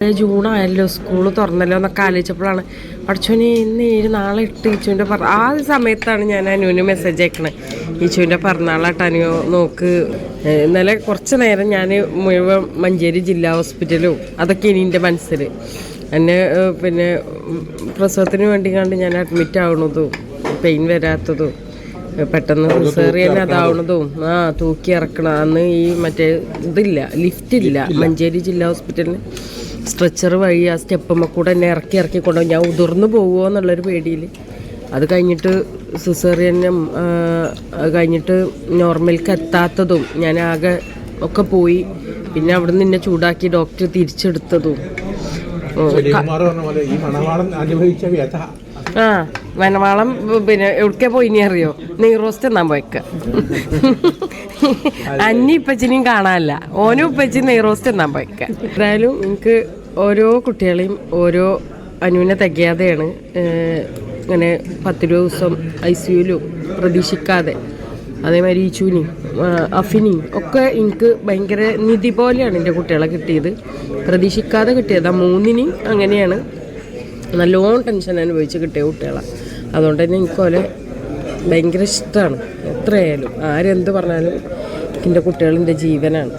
ജൂണായല്ലോ, school തുറന്നല്ലോ എന്നൊക്കെ ആലോചിച്ചപ്പോഴാണ് പഠിച്ചോനെ ഇന്ന് 7 നാളെ 8 ഈച്ചുവിൻ്റെ ആ സമയത്താണ് ഞാൻ അനുവിന് മെസ്സേജ് അയക്കണേ. ഈച്ചുവിൻ്റെ പിറന്നാളായിട്ട് അനു നോക്ക്. ഇന്നലെ കുറച്ച് നേരം ഞാൻ മുഴുവൻ മഞ്ചേരി ജില്ലാ ഹോസ്പിറ്റലും അതൊക്കെ ഇനി എൻ്റെ മനസ്സിൽ എന്നെ പിന്നെ പ്രസവത്തിന് വേണ്ടി കണ്ട് ഞാൻ അഡ്മിറ്റ് ആവണതും പെയിൻ വരാത്തതും പെട്ടെന്ന് സിസേറിയൻ അതാവണതും തൂക്കി ഇറക്കണം. അന്ന് ഈ മറ്റേ ഇതില്ല, ലിഫ്റ്റില്ല മഞ്ചേരി ജില്ലാ ഹോസ്പിറ്റലിന്. സ്ട്രെച്ചർ വഴി ആ സ്റ്റെപ്പുമ്മ കൂടെ എന്നെ ഇറക്കി കൊണ്ടുപോകും. ഞാൻ ഉതിർന്നു പോകുമോ എന്നുള്ളൊരു പേടിയിൽ. അത് കഴിഞ്ഞിട്ട് സിസേറിയനും കഴിഞ്ഞിട്ട് നോർമൽക്ക് എത്താത്തതും ഞാൻ ആകെ ഒക്കെ പോയി. പിന്നെ അവിടെ നിന്ന് എന്നെ ചൂടാക്കി ഡോക്ടർ തിരിച്ചെടുത്തതും. വനവാളം പിന്നെ എവിടേക്കാ പോയിനി അറിയോ? നെയ്റോസ്റ്റ് എന്നാൻ പോയിക്ക. അന്നി ഇപ്പച്ചിനെയും കാണാനല്ല, ഓനും ഇപ്പച്ചി നെയ്റോസ്റ്റ് എന്നാൻ പോയിക്ക. എന്തായാലും എനിക്ക് ഓരോ കുട്ടികളെയും ഓരോ അനുവിനെ തികയാതെയാണ് ഇങ്ങനെ 10 ദിവസം ICUലും പ്രതീക്ഷിക്കാതെ. അതേമാതിരി ഈച്ചൂനിയും അഫിനിയും ഒക്കെ എനിക്ക് ഭയങ്കര നിധി പോലെയാണ് എൻ്റെ കുട്ടികളെ കിട്ടിയത്. പ്രതീക്ഷിക്കാതെ കിട്ടിയത്. 3നെയും അങ്ങനെയാണ്. നല്ലോണം ടെൻഷൻ അനുഭവിച്ച് കിട്ടിയ കുട്ടികളാണ്. അതുകൊണ്ട് തന്നെ എനിക്കോലെ ഭയങ്കര ഇഷ്ടമാണ്. എത്രയായാലും ആരെന്ത് പറഞ്ഞാലും എൻ്റെ കുട്ടികൾ എൻ്റെ ജീവനാണ്.